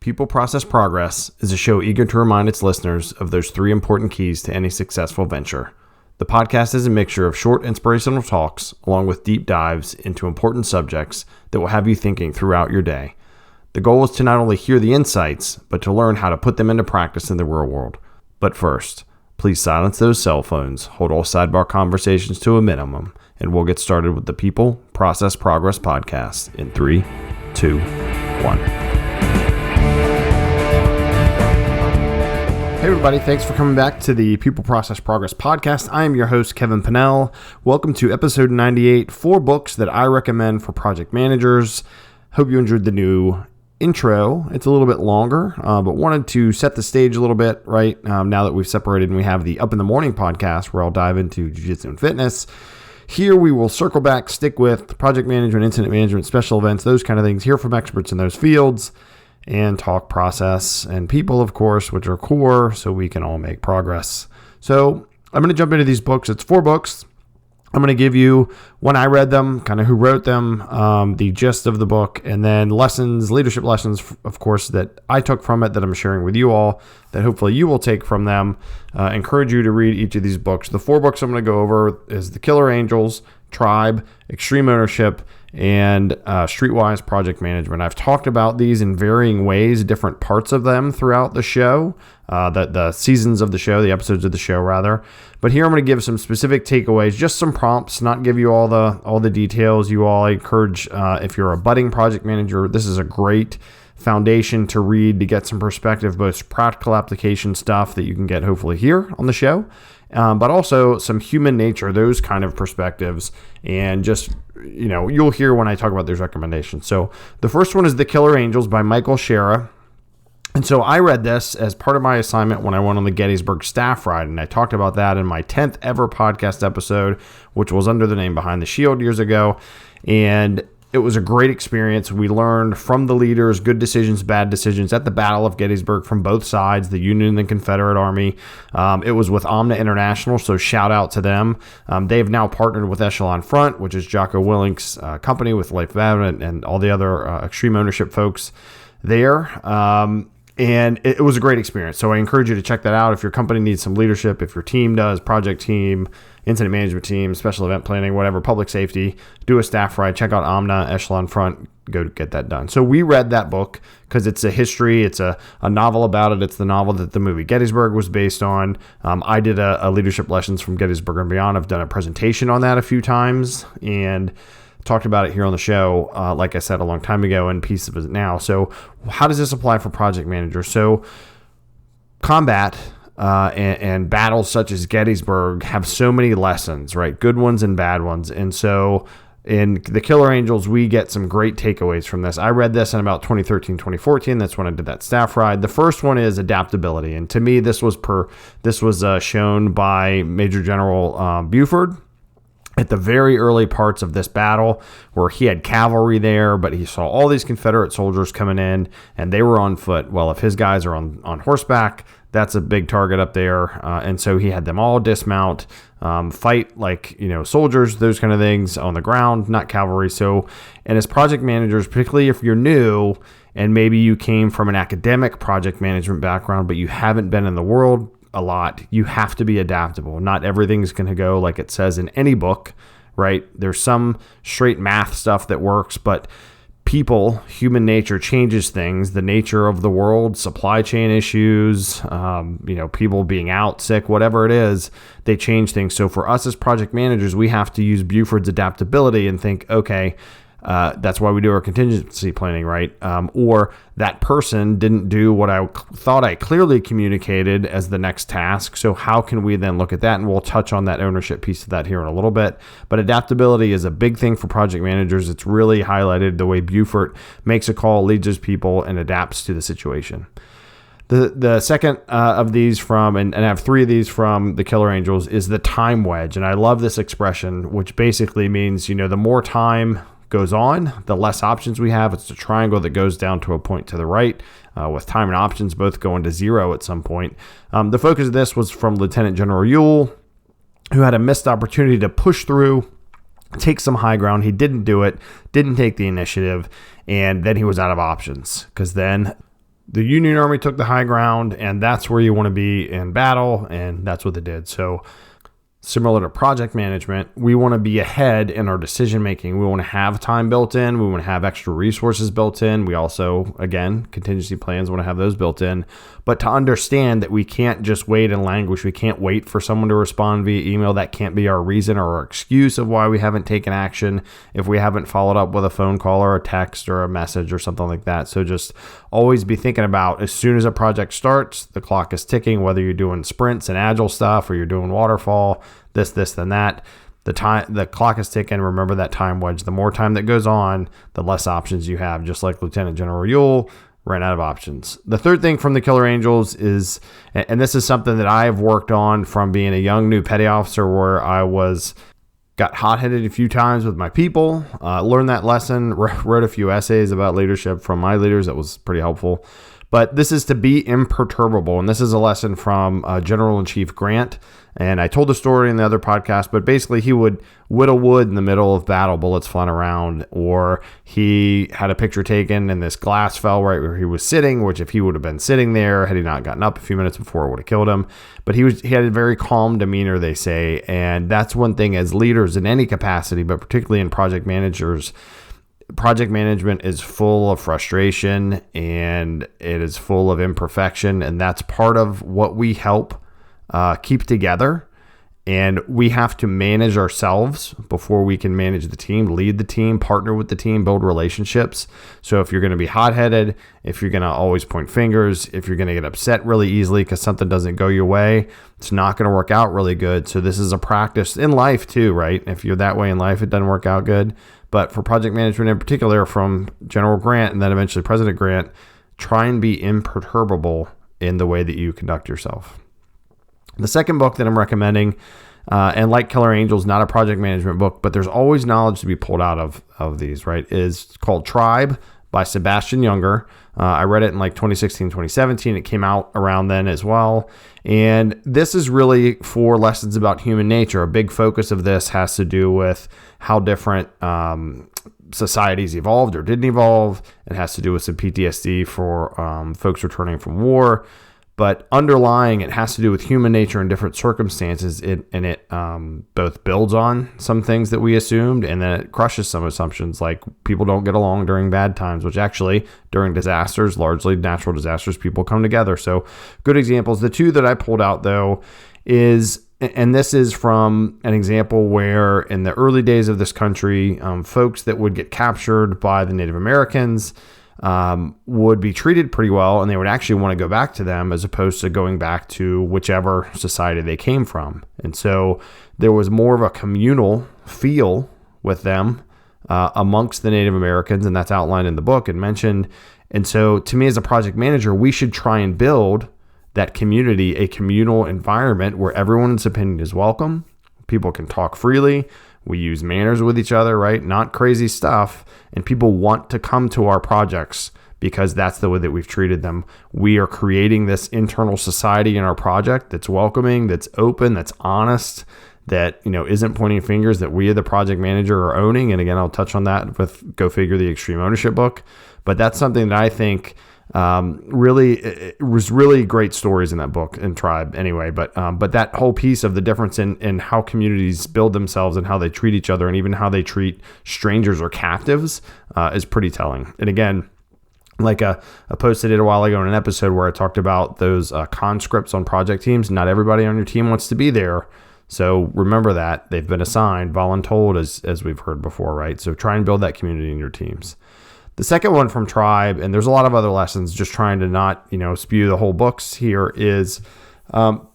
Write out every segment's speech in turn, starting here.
People Process Progress is a show eager to remind its listeners of those 3 important keys to any successful venture. The podcast is a mixture of short inspirational talks along with deep dives into important subjects that will have you thinking throughout your day. The goal is to not only hear the insights, but to learn how to put them into practice in the real world. But first, please silence those cell phones, hold all sidebar conversations to a minimum, and we'll get started with the People Process Progress podcast in 3, 2, 1. Hey everybody, thanks for coming back to the People Process Progress podcast. I am your host, Kevin Pinnell. Welcome to episode 98, 4 books that I recommend for project managers. Hope you enjoyed the new intro. It's a little bit longer, but wanted to set the stage a little bit, right? Now that we've separated and we have the Up in the Morning podcast where I'll dive into jiu-jitsu and fitness. Here we will circle back, stick with project management, incident management, special events, those kind of things, hear from experts in those fields, and talk process and people, of course, which are core so we can all make progress. So I'm going to jump into these books. It's 4 books. I'm going to give you, when I read them, kind of who wrote them, the gist of the book, and then lessons, leadership lessons, of course, that I took from it that I'm sharing with you all, that hopefully you will take from them. Encourage you to read each of these books. The 4 books I'm going to go over is The Killer Angels, Tribe, Extreme Ownership, and Streetwise Project Management. I've talked about these in varying ways, different parts of them throughout the show, the seasons of the show, the episodes of the show rather. But here I'm going to give some specific takeaways, just some prompts, not give you all the details. You all, I encourage, if you're a budding project manager, this is a great foundation to read to get some perspective, both practical application stuff that you can get hopefully here on the show, but also some human nature, those kind of perspectives, and just, you'll hear when I talk about those recommendations. So the first one is The Killer Angels by Michael Shaara. And so I read this as part of my assignment when I went on the Gettysburg staff ride, and I talked about that in my 10th ever podcast episode, which was under the name Behind the Shield years ago. And it was a great experience. We learned from the leaders, good decisions, bad decisions at the Battle of Gettysburg from both sides, the Union and the Confederate Army. It was with Omna International, so shout out to them. They have now partnered with Echelon Front, which is Jocko Willink's company with Leif, Babin, and all the other extreme ownership folks there. And it was a great experience. So I encourage you to check that out. If your company needs some leadership, if your team does, project team, incident management team, special event planning, whatever, public safety, do a staff ride, check out Omna, Echelon Front, go get that done. So we read that book because it's a history. It's a novel about it. It's the novel that the movie Gettysburg was based on. I did a leadership lessons from Gettysburg and Beyond. I've done a presentation on that a few times and talked about it here on the show, like I said, a long time ago, and pieces of it now. So how does this apply for project managers? So combat and battles such as Gettysburg have so many lessons, right? Good ones and bad ones. And so in The Killer Angels, we get some great takeaways from this. I read this in about 2013, 2014. That's when I did that staff ride. The first one is adaptability. And to me, this was shown by Major General Buford at the very early parts of this battle, where he had cavalry there, but he saw all these Confederate soldiers coming in and they were on foot. Well, if his guys are on horseback, that's a big target up there. And so he had them all dismount, fight like, soldiers, those kind of things on the ground, not cavalry. So, and as project managers, particularly if you're new and maybe you came from an academic project management background, but you haven't been in the world a lot, you have to be adaptable. Not everything's going to go like it says in any book, right? There's some straight math stuff that works, but people, human nature changes things. The nature of the world, supply chain issues, people being out sick, whatever it is, they change things. So for us as project managers, we have to use Buford's adaptability and think, okay, that's why we do our contingency planning, right? Or that person didn't do what I thought I clearly communicated as the next task. So how can we then look at that? And we'll touch on that ownership piece of that here in a little bit. But adaptability is a big thing for project managers. It's really highlighted the way Buford makes a call, leads his people, and adapts to the situation. The second of these from, and I have 3 of these from The Killer Angels, is the time wedge. And I love this expression, which basically means, the more time goes on, the less options we have. It's a triangle that goes down to a point to the right, with time and options both going to 0 at some point. The focus of this was from Lieutenant General Ewell, who had a missed opportunity to push through, take some high ground. He didn't do it, didn't take the initiative, and then he was out of options, because then the Union Army took the high ground, and that's where you want to be in battle, and that's what they did. So similar to project management, we want to be ahead in our decision making. We want to have time built in. We want to have extra resources built in. We also, again, contingency plans, want to have those built in. But to understand that we can't just wait and languish. We can't wait for someone to respond via email. That can't be our reason or our excuse of why we haven't taken action if we haven't followed up with a phone call or a text or a message or something like that. So just always be thinking about, as soon as a project starts, the clock is ticking, whether you're doing sprints and agile stuff or you're doing waterfall, this, then that. The clock is ticking. Remember that time wedge. The more time that goes on, the less options you have. Just like Lieutenant General Ewell ran out of options. The third thing from the Killer Angels is, and this is something that I have worked on from being a young new petty officer, where I got hot-headed a few times with my people, learned that lesson, wrote a few essays about leadership from my leaders. That was pretty helpful. But this is to be imperturbable. And this is a lesson from General-in-Chief Grant. And I told the story in the other podcast, but basically he would whittle wood in the middle of battle, bullets flying around, or he had a picture taken and this glass fell right where he was sitting, which if he would have been sitting there, had he not gotten up a few minutes before, it would have killed him. But he had a very calm demeanor, they say. And that's one thing as leaders in any capacity, but particularly in project managers. Project management is full of frustration and it is full of imperfection. And that's part of what we help keep together. And we have to manage ourselves before we can manage the team, lead the team, partner with the team, build relationships. So if you're going to be hot-headed, if you're going to always point fingers, if you're going to get upset really easily because something doesn't go your way, it's not going to work out really good. So this is a practice in life too, right? If you're that way in life, it doesn't work out good. But for project management in particular, from General Grant and then eventually President Grant, try and be imperturbable in the way that you conduct yourself. The second book that I'm recommending, and like Killer Angels, not a project management book, but there's always knowledge to be pulled out of these, right, is called Tribe by Sebastian Junger. I read it in like 2016, 2017. It came out around then as well. And this is really 4 lessons about human nature. A big focus of this has to do with how different societies evolved or didn't evolve. It has to do with some PTSD for folks returning from war. But underlying, it has to do with human nature in different circumstances. It both builds on some things that we assumed, and then it crushes some assumptions, like people don't get along during bad times, which actually during disasters, largely natural disasters, people come together. So good examples. The 2 that I pulled out, though, is, and this is from an example where in the early days of this country, folks that would get captured by the Native Americans would be treated pretty well, and they would actually want to go back to them as opposed to going back to whichever society they came from. And so there was more of a communal feel with them amongst the Native Americans, and that's outlined in the book and mentioned. And so to me as a project manager, we should try and build that community, a communal environment where everyone's opinion is welcome. People can talk freely. We use manners with each other, right? Not crazy stuff. And people want to come to our projects because that's the way that we've treated them. We are creating this internal society in our project that's welcoming, that's open, that's honest, that, isn't pointing fingers, that we, the project manager, are owning. And again, I'll touch on that with Go Figure, the Extreme Ownership book. But that's something that I think it was really great stories in that book and Tribe anyway, but that whole piece of the difference in how communities build themselves and how they treat each other and even how they treat strangers or captives is pretty telling. And again, like a post I did a while ago in an episode where I talked about those conscripts on project teams. Not everybody on your team wants to be there. So remember that they've been assigned, voluntold, as we've heard before, right? So try and build that community in your teams. The second one from Tribe, and there's a lot of other lessons, just trying to not, spew the whole books here, is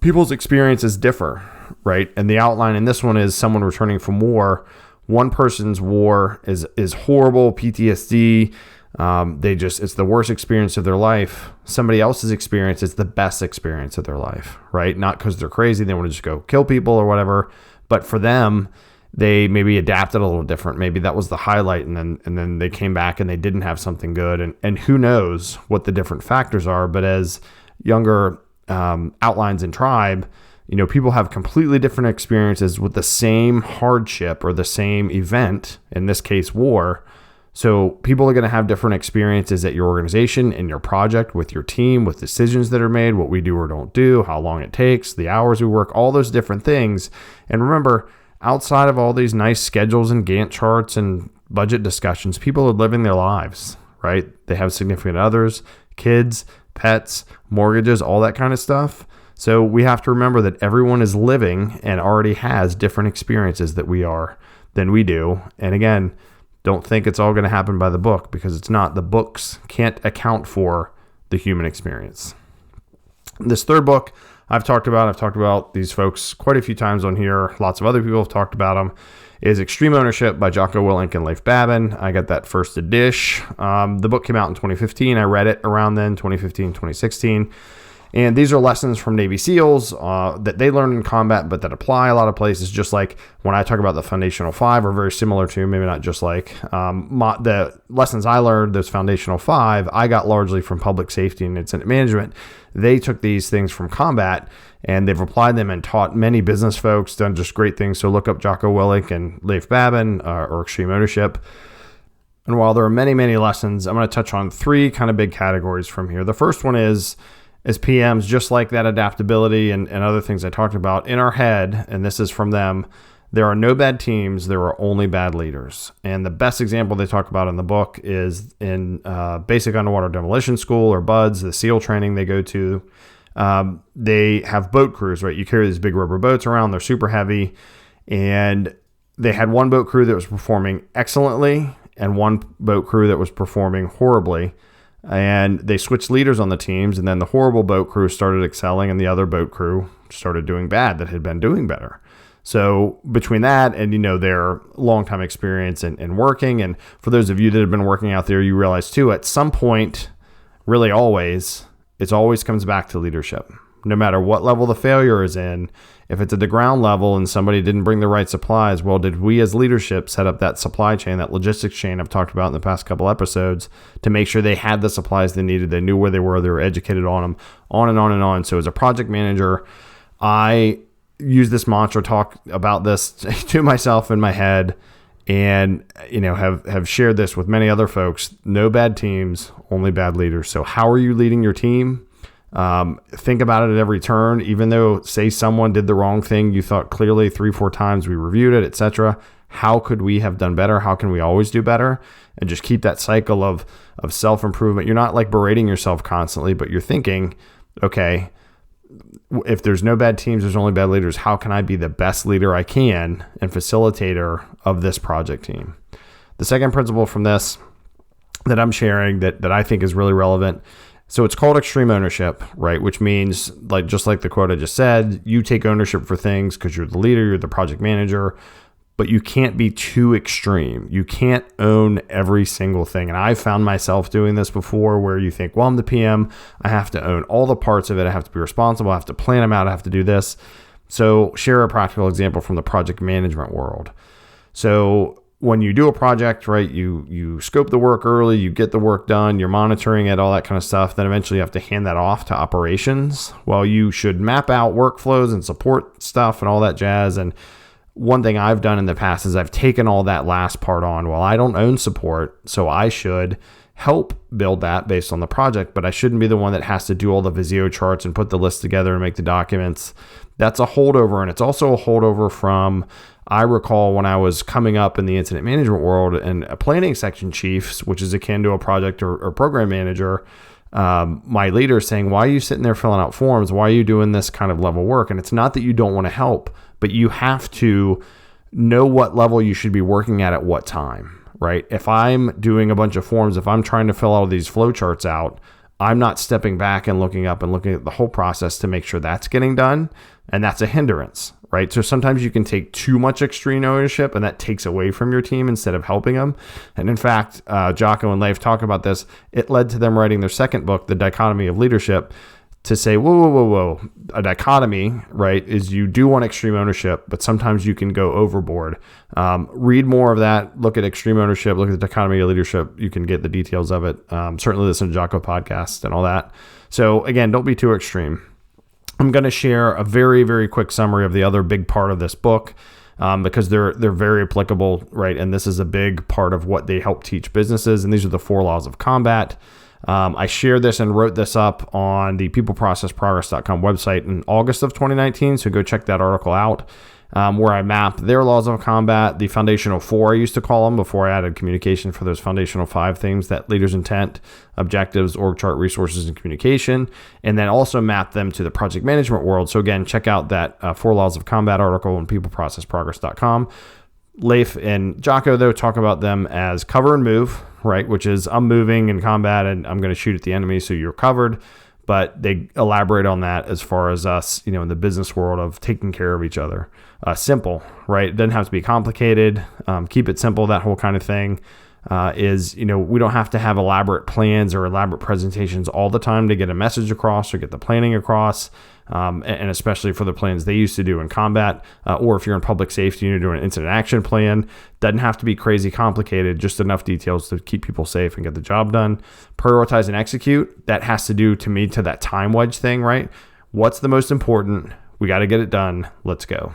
people's experiences differ, right? And the outline in this one is someone returning from war. One person's war is horrible, PTSD. It's the worst experience of their life. Somebody else's experience is the best experience of their life, right? Not because they're crazy, they want to just go kill people or whatever, but for them, they maybe adapted a little different. Maybe that was the highlight, and then they came back and they didn't have something good. And who knows what the different factors are. But as Junger outlines in Tribe, people have completely different experiences with the same hardship or the same event, in this case war. So people are going to have different experiences at your organization, in your project, with your team, with decisions that are made, what we do or don't do, how long it takes, the hours we work, all those different things. And remember, outside of all these nice schedules and Gantt charts and budget discussions, people are living their lives, right? They have significant others, kids, pets, mortgages, all that kind of stuff. So we have to remember that everyone is living and already has different experiences than we do. And again, don't think it's all going to happen by the book, because it's not. The books can't account for the human experience. This third book I've talked about these folks quite a few times on here. Lots of other people have talked about them. Is Extreme Ownership by Jocko, Willink, and Leif Babin. I got that first edition. The book came out in 2015. I read it around then, 2015, 2016. And these are lessons from Navy SEALs that they learned in combat, but that apply a lot of places. Just like when I talk about the foundational 5 are very similar to, maybe not just like the lessons I learned, those foundational 5, I got largely from public safety and incident management. They took these things from combat and they've applied them and taught many business folks, done just great things. So look up Jocko Willink and Leif Babin or Extreme Ownership. And while there are many, many lessons, I'm going to touch on 3 kind of big categories from here. The first one is, as PMs, just like that adaptability and other things I talked about in our head, and this is from them, there are no bad teams, there are only bad leaders. And the best example they talk about in the book is in Basic Underwater Demolition School, or BUDS, the SEAL training they go to. They have boat crews, right? You carry these big rubber boats around, they're super heavy, and they had one boat crew that was performing excellently and one boat crew that was performing horribly. And they switched leaders on the teams, and then the horrible boat crew started excelling and the other boat crew started doing bad that had been doing better. So between that and, their long-time experience in working, and for those of you that have been working out there, you realize too, at some point, really always, it always comes back to leadership. No matter what level the failure is in, if it's at the ground level and somebody didn't bring the right supplies, well, did we as leadership set up that supply chain, that logistics chain I've talked about in the past couple episodes, to make sure they had the supplies they needed, they knew where they were educated on them, on and on and on. So as a project manager, I use this mantra, talk about this to myself in my head, and have shared this with many other folks. No bad teams, only bad leaders. So how are you leading your team? Think about it at every turn. Even though, say, someone did the wrong thing, you thought clearly 3-4 times, we reviewed it, etc. How could we have done better? How can we always do better? And just keep that cycle of self-improvement. You're not like berating yourself constantly, but you're thinking, okay, if there's no bad teams, there's only bad leaders. How can I be the best leader I can and facilitator of this project team? The second principle from this that I'm sharing that I think is really relevant. So it's called extreme ownership, right? Which means, just like the quote I just said, you take ownership for things because you're the leader, you're the project manager, but you can't be too extreme. You can't own every single thing. And I've found myself doing this before, where you think, well, I'm the PM, I have to own all the parts of it. I have to be responsible. I have to plan them out. I have to do this. So share a practical example from the project management world. So when you do a project, right, you scope the work early, you get the work done, you're monitoring it, all that kind of stuff. Then eventually you have to hand that off to operations. Well, you should map out workflows and support stuff and all that jazz. And one thing I've done in the past is I've taken all that last part on. Well, I don't own support, so I should help build that based on the project, but I shouldn't be the one that has to do all the Visio charts and put the list together and make the documents. That's a holdover, and it's also a holdover from, I recall when I was coming up in the incident management world and a planning section chief, which is akin to a project or program manager, my leader saying, why are you sitting there filling out forms? Why are you doing this kind of level work? And it's not that you don't want to help, but you have to know what level you should be working at what time, right? If I'm doing a bunch of forms, if I'm trying to fill all these flow charts out, I'm not stepping back and looking up and looking at the whole process to make sure that's getting done. And that's a hindrance, right? So sometimes you can take too much extreme ownership and that takes away from your team instead of helping them. And in fact, Jocko and Leif talk about this. It led to them writing their second book, The Dichotomy of Leadership, to say, whoa. A dichotomy, right, is you do want extreme ownership, but sometimes you can go overboard. Read more of that. Look at extreme ownership. Look at the dichotomy of leadership. You can get the details of it. Certainly listen to Jocko podcast and all that. So again, don't be too extreme. I'm going to share a very, very quick summary of the other big part of this book. because they're very applicable, right? And this is a big part of what they help teach businesses. And these are the 4 laws of combat. I shared this and wrote this up on the peopleprocessprogress.com website in August of 2019. So go check that article out, where I map their laws of combat, the foundational 4, I used to call them before I added communication for those foundational 5 things: that leader's intent, objectives, org chart, resources, and communication, and then also map them to the project management world. So again, check out that 4 laws of combat article on peopleprocessprogress.com. Leif and Jocko, though, talk about them as cover and move, right? Which is, I'm moving in combat and I'm going to shoot at the enemy, so you're covered. But they elaborate on that as far as us, in the business world of taking care of each other. Simple, right? It doesn't have to be complicated. Keep it simple, that whole kind of thing. We don't have to have elaborate plans or elaborate presentations all the time to get a message across or get the planning across. And especially for the plans they used to do in combat, or if you're in public safety and you're doing an incident action plan, doesn't have to be crazy complicated, just enough details to keep people safe and get the job done. Prioritize and execute. That has to do, to me, to that time wedge thing, right? What's the most important? We got to get it done. Let's go.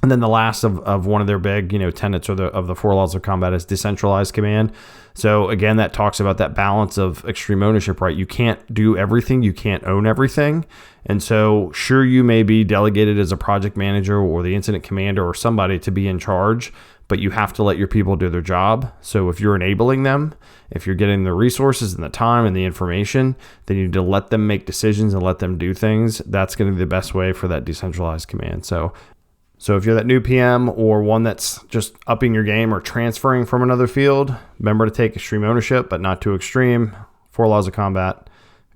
And then the last of one of their big, tenets of the 4 laws of combat is decentralized command. So again, that talks about that balance of extreme ownership, right? You can't do everything. You can't own everything. And so sure, you may be delegated as a project manager or the incident commander or somebody to be in charge, but you have to let your people do their job. So if you're enabling them, if you're getting the resources and the time and the information, then you need to let them make decisions and let them do things. That's going to be the best way for that decentralized command. So if you're that new PM or one that's just upping your game or transferring from another field, remember to take extreme ownership, but not too extreme. 4 laws of combat,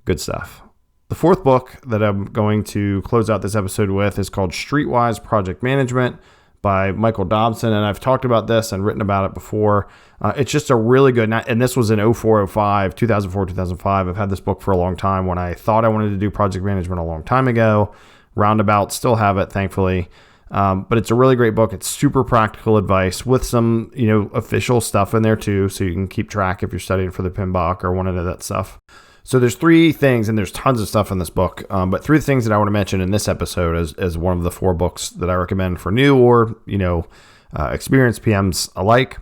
good stuff. The 4th book that I'm going to close out this episode with is called Streetwise Project Management by Michael Dobson. And I've talked about this and written about it before. It's just a really good, and this was in 2004, 2005. I've had this book for a long time when I thought I wanted to do project management a long time ago. Roundabout, still have it, thankfully. But it's a really great book. It's super practical advice with some, official stuff in there too. So you can keep track if you're studying for the PMBOK or one of that stuff. So there's 3 things, and there's tons of stuff in this book. But 3 things that I want to mention in this episode as one of the 4 books that I recommend for new or, experienced PMs alike.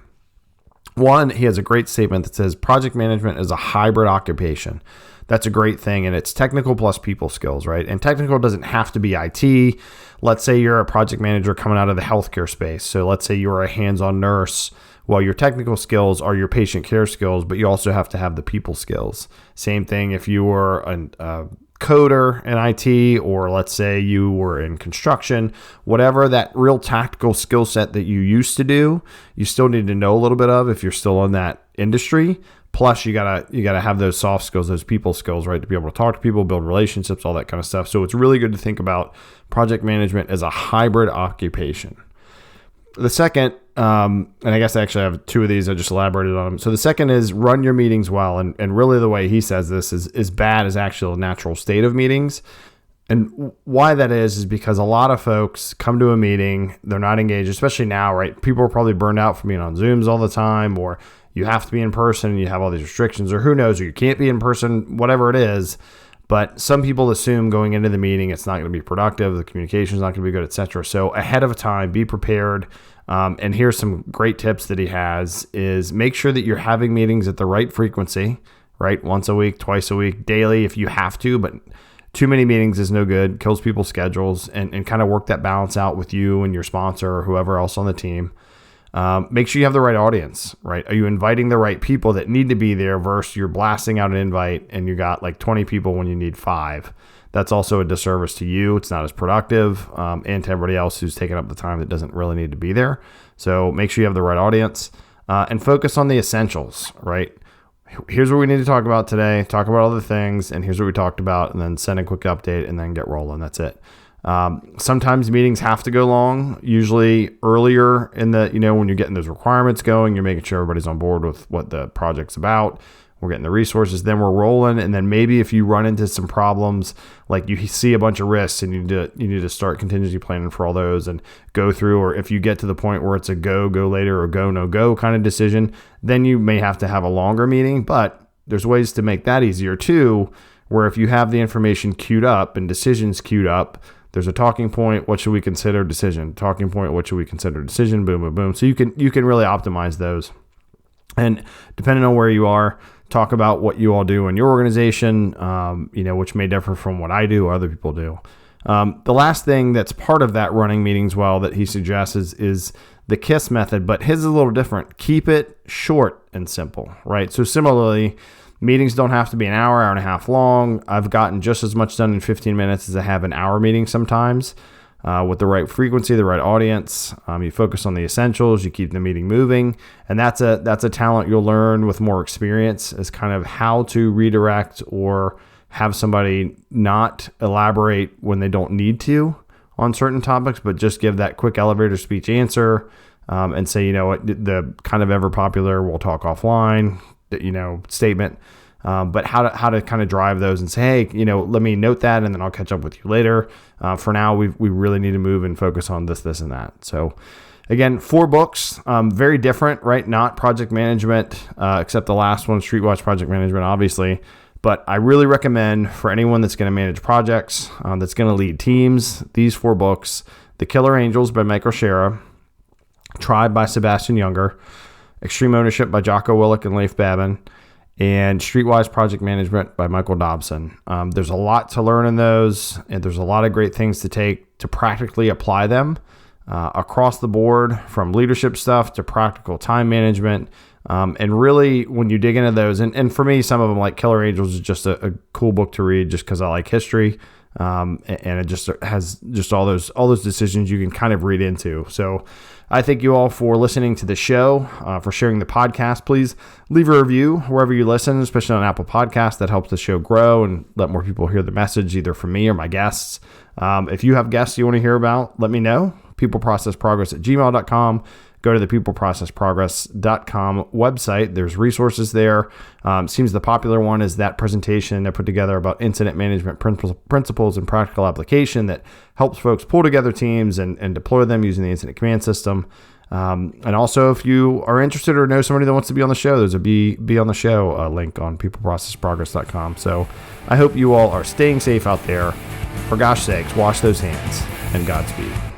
One, he has a great statement that says project management is a hybrid occupation. That's a great thing. And it's technical plus people skills, right? And technical doesn't have to be IT. Let's say you're a project manager coming out of the healthcare space. So let's say you're a hands-on nurse. Well, your technical skills are your patient care skills, but you also have to have the people skills. Same thing if you were a coder in IT, or let's say you were in construction, whatever that real tactical skill set that you used to do, you still need to know a little bit of if you're still in that industry. Plus, you gotta have those soft skills, those people skills, right, to be able to talk to people, build relationships, all that kind of stuff. So it's really good to think about project management as a hybrid occupation. The second, and I guess I actually have 2 of these, I just elaborated on them. So the second is run your meetings well. And really the way he says this is bad is actually a natural state of meetings. And why that is because a lot of folks come to a meeting, they're not engaged, especially now, right? People are probably burned out from being on Zooms all the time, or you have to be in person and you have all these restrictions, or who knows, or you can't be in person, whatever it is. But some people assume going into the meeting, it's not going to be productive, the communication is not going to be good, etc. So ahead of time, be prepared. And here's some great tips that he has is make sure that you're having meetings at the right frequency, right? Once a week, twice a week, daily if you have to, but too many meetings is no good, kills people's schedules, and kind of work that balance out with you and your sponsor or whoever else on the team. Make sure you have the right audience, right? Are you inviting the right people that need to be there versus you're blasting out an invite and you got like 20 people when you need 5? That's also a disservice to you. It's not as productive, and to everybody else who's taking up the time that doesn't really need to be there. So make sure you have the right audience, and focus on the essentials, right? Here's what we need to talk about today. Talk about all the things, and here's what we talked about, and then send a quick update and then get rolling. That's it. Sometimes meetings have to go long, usually earlier in the, when you're getting those requirements going, you're making sure everybody's on board with what the project's about. We're getting the resources, then we're rolling. And then maybe if you run into some problems, like you see a bunch of risks and you need to start contingency planning for all those and go through, or if you get to the point where it's a go later or go, no go kind of decision, then you may have to have a longer meeting. But there's ways to make that easier too, where if you have the information queued up and decisions queued up, There's a talking point. What should we consider? Decision. Talking point. What should we consider? Decision. Boom, boom, boom. So you can really optimize those. And depending on where you are, talk about what you all do in your organization, which may differ from what I do or other people do. The last thing that's part of that running meetings well that he suggests is the KISS method, but his is a little different. Keep it short and simple, right? So similarly, meetings don't have to be an hour and a half long. I've gotten just as much done in 15 minutes as I have an hour meeting sometimes. With the right frequency, the right audience, you focus on the essentials, you keep the meeting moving, and that's a talent you'll learn with more experience, is kind of how to redirect or have somebody not elaborate when they don't need to on certain topics, but just give that quick elevator speech answer, and say, the kind of ever popular "we'll talk offline," statement. But how to kind of drive those and say, hey, let me note that, and then I'll catch up with you later. For now, we really need to move and focus on this, and that. So again, 4 books, very different, right? Not project management, except the last one, Streetwise Project Management, obviously. But I really recommend for anyone that's going to manage projects, that's going to lead teams, these 4 books: The Killer Angels by Shaara, Tribe by Sebastian Junger, Extreme Ownership by Jocko, Willink, and Leif Babin, and Streetwise Project Management by Dobson. There's a lot to learn in those, and there's a lot of great things to take to practically apply them across the board, from leadership stuff to practical time management. And really, when you dig into those, and for me, some of them, like Killer Angels, is just a cool book to read just because I like history. And it just has just all those decisions you can kind of read into. So I thank you all for listening to the show, for sharing the podcast. Please leave a review wherever you listen, especially on Apple Podcasts. That helps the show grow and let more people hear the message, either from me or my guests. If you have guests you want to hear about, let me know. peopleprocessprogress@gmail.com. Go to the peopleprocessprogress.com website. There's resources there. Seems the popular one is that presentation I put together about incident management principles and practical application that helps folks pull together teams and deploy them using the incident command system. And also, if you are interested or know somebody that wants to be on the show, there's a be on the show link on peopleprocessprogress.com. So I hope you all are staying safe out there. For gosh sakes, wash those hands, and Godspeed.